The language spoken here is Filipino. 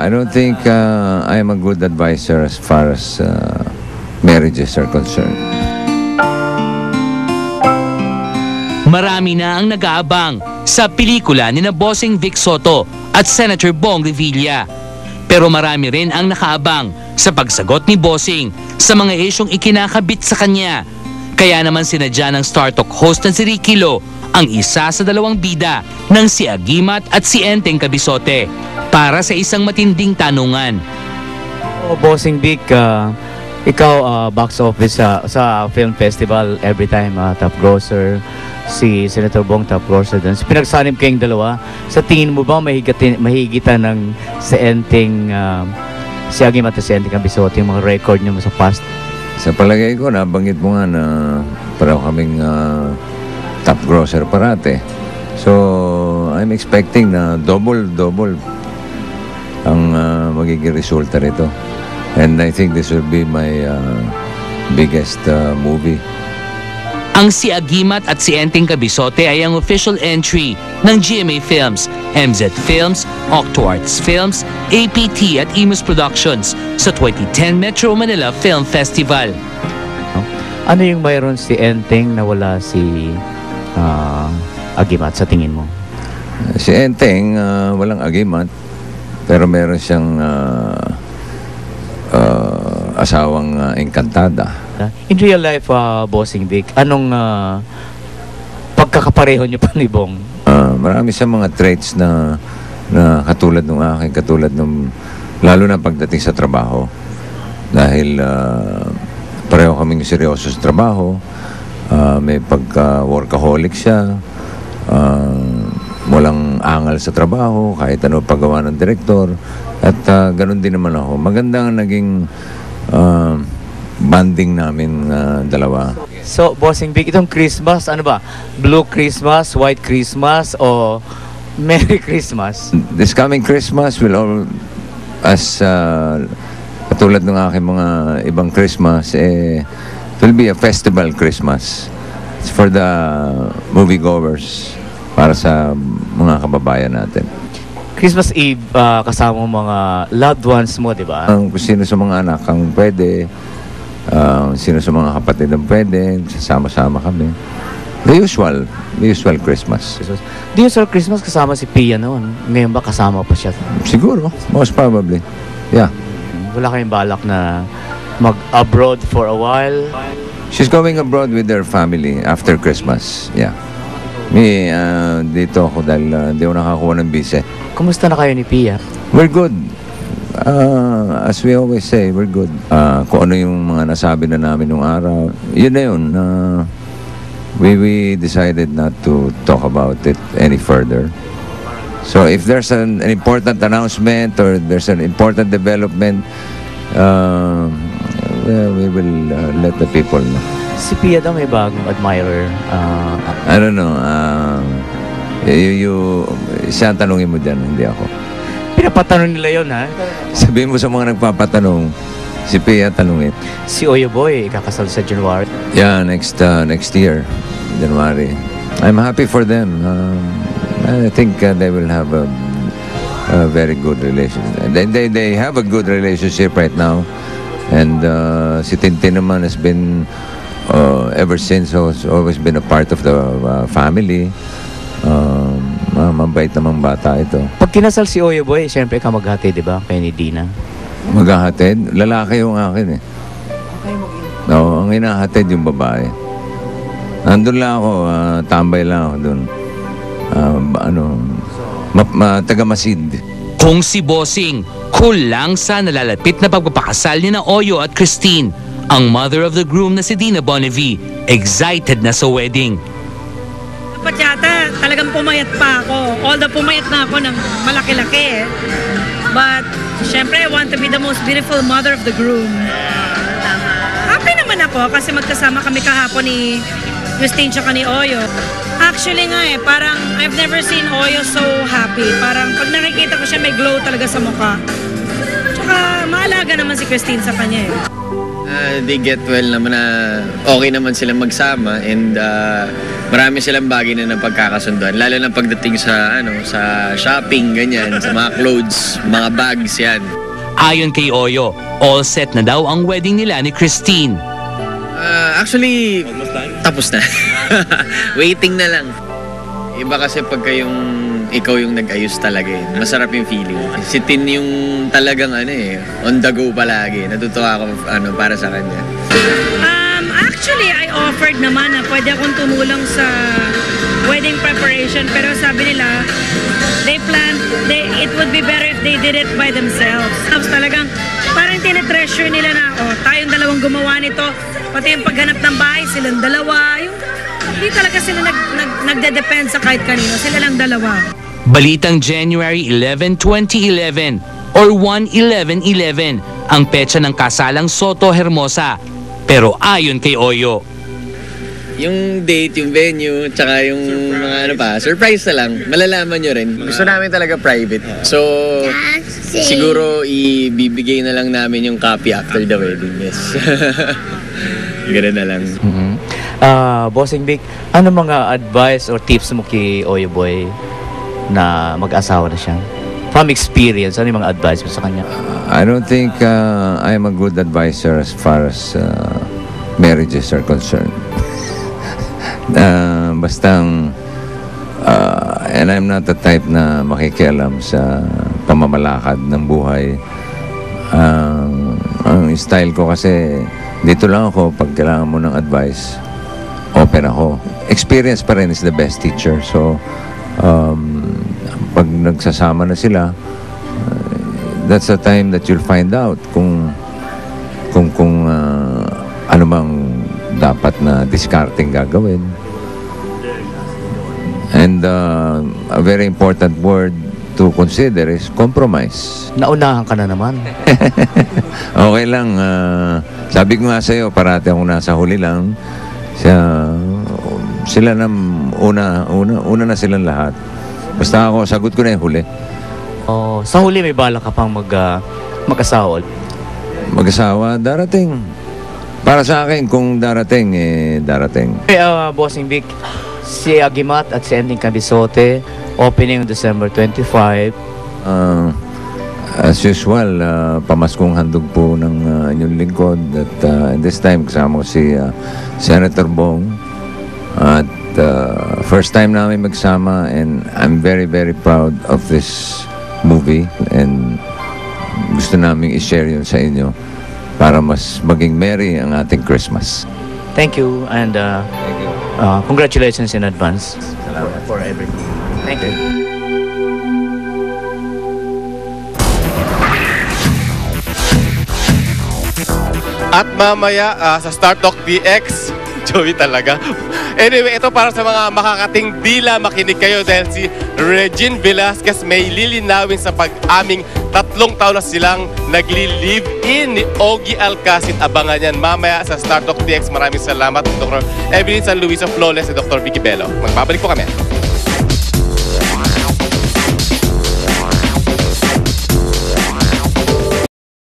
I don't think I am a good advisor as far as marriages are concerned. Marami na ang nag-aabang sa pelikula ni na Bossing Vic Soto at Senator Bong Revilla. Pero marami rin ang nakaabang sa pagsagot ni Bossing sa mga isyong ikinakabit sa kanya. Kaya naman sinadya ng Star Talk host na si Ricky Lo ang isa sa dalawang bida ng si Agimat at si Enteng Cabizote para sa isang matinding tanungan. Bossing Vic, ikaw box office sa film festival every time, top grosser. Si Senator Bong top grosser doon. So, pinagsanib kayong dalawa. Sa tingin mo ba mahigitan ng si Enteng, si Agimat at si Enteng Cabizote yung mga record niyo sa past? Sa palagay ko, nabanggit mo nga na pareho kaming top grosser parate. So, I'm expecting na double ang magiging resulta nito. And I think this will be my biggest movie. Ang si Agimat at si Enteng Cabizote ay ang official entry ng GMA Films, MZ Films, Octo Arts Films, APT at Imus Productions sa 2010 Metro Manila Film Festival. Ano yung mayroon si Enteng na wala si Agimat sa tingin mo? Si Enteng, walang agimat, pero meron siyang asawang engkantada. In real life, Bossing Vic, anong pagkakapareho niyo pa ni Bong? Marami sa mga traits na katulad ng akin, katulad ng lalo na pagdating sa trabaho. Dahil pareho kaming seryoso sa trabaho, may pagka-workaholic siya, walang angal sa trabaho, kahit ano paggawa ng direktor, at ganun din naman ako. Magandang naging banding namin dalawa. So, Bossing Vic, itong Christmas, ano ba? Blue Christmas, White Christmas, o Merry Christmas? This coming Christmas will all, as katulad ng aking mga ibang Christmas, it will be a festival Christmas. It's for the moviegoers, para sa mga kababayan natin. Christmas Eve, kasama mga loved ones mo, di ba? Kung sino sa mga anak ang pwede, sino sa mga kapatid ang pwede, sasama-sama kami. The usual Christmas. The usual Christmas kasama si Pia noon. Ngayon ba kasama pa siya? Siguro, most probably. Yeah. Wala kayong balak na mag-abroad for a while? She's going abroad with her family after Christmas. Yeah. Me, dito ako dahil hindi ako nakakuha ng visa. Kumusta na kayo ni Pia? We're good. As we always say, we're good. Kung ano yung mga nasabi na namin nung araw, yun na yun. We decided not to talk about it any further. So if there's an important announcement or there's an important development, we will let the people know. Si Pia daw may bagong admirer. I don't know. Siya ang tanungin mo dyan, hindi ako. Pinapatanong nila yon, ha? Sabihin mo sa mga nagpapatanong, si Pia tanungin. Si Oyo Boy, ikakasal sa January. Yeah, next year, January. I'm happy for them. I think they will have a very good relationship. They have a good relationship right now. And si Tintin naman has been ever since, has always been a part of the family. Mabait namang bata ito. Pag kinasal si Oyo Boy, siyempre ka maghati, di ba? Kay ni Dina. Maghahatid? Lalaki yung akin eh. No, ang hinahatid yung babae. Nandun lang ako, tambay lang ako dun. Taga-Masid. Kung si Bossing, cool lang sa nalalapit na pagpapakasal ni na Oyo at Christine, ang mother of the groom na si Dina Bonnevie, excited na sa wedding. Dapat yata, talagang pumayat pa ako. Although pumayat na ako ng malaki-laki eh. But, syempre, I want to be the most beautiful mother of the groom. Happy naman ako kasi magkasama kami kahapon ni Christine tsaka ni Oyo. Actually nga eh, parang I've never seen Oyo so happy. Parang pag nakikita ko siya, may glow talaga sa mukha. Tsaka maalaga naman si Christine sa kanya eh. They get well naman na okay naman silang magsama and marami silang bagay na napagkakasunduan. Lalo na pagdating sa, sa shopping, ganyan, sa mga clothes, mga bags, yan. Ayon kay Oyo, all set na daw ang wedding nila ni Christine. Actually, tapos na. Waiting na lang. Iba kasi pagka ikaw yung nag-ayos talaga eh. Masarap yung feeling. Si Tin yung talagang on the go palagi. Natutuwa ako para sa kanya. Actually, I offered naman na pwede akong tumulong sa wedding preparation, pero sabi nila, it would be better if they did it by themselves. Tapos talagang parang tinetreasure nila na, tayong dalawang gumawa nito, pati yung paghanap ng bahay, silang dalawa. Hindi talaga sila nagde-depend sa kahit kanino, sila lang dalawa. Balitang January 11, 2011 or 1/11/11 ang petsa ng kasalang Soto Hermosa. Pero ayon kay Oyo, yung date, yung venue, tsaka yung mga surprise na lang. Malalaman nyo rin. Gusto namin talaga private. So, siguro ibibigay na lang namin yung copy after the wedding. Yes. Ganun na lang. Bossing Vic, ano mga advice or tips mo kay Oyo Boy na mag-asawa na siya? From experience, ano yung mga advice mo sa kanya? I don't think I'm a good advisor as far as marriages are concerned. And I'm not the type na makikialam sa pamamalakad ng buhay. Ang style ko kasi, dito lang ako pag kailangan mo ng advice, open ako. Experience pa rin is the best teacher. So, pag nagsasama na sila, that's the time that you'll find out kung ano bang dapat na discarding gagawin. And a very important word to consider is compromise. Naunahan ka na naman. Okay lang. Sabi ko nga sa'yo, parati akong nasa huli lang. Sila na una na silang lahat. Basta ako, sagot ko na yung huli. Sa huli may bala ka pang mag-asawa. Mag-asawa, darating. Para sa akin, kung darating, darating. Bossing Vic, si Agimat at si Ending Candisote, opening December 25. As usual, pamaskong handog po ng inyong lingkod. At this time, kasama ko si Senator Bong. At first time namin magsama, and I'm very, very proud of this movie. And gusto namin i-share yun sa inyo para mas maging merry ang ating Christmas. Thank you, and congratulations in advance for everything. Thank you. At mamaya sa Star Talk DX, Joey talaga. Anyway, ito para sa mga makakating dila, makinig kayo dahil si Regine Velasquez may lilinawin sa pag-aming 3 taon na silang nagli-live-in ni Ogie Alcacid. Abangan yan mamaya sa Star Talk DX. Maraming salamat, Dr. Evelyn San Luis of Flawless at Dr. Vicky Bello. Magbabalik po kami.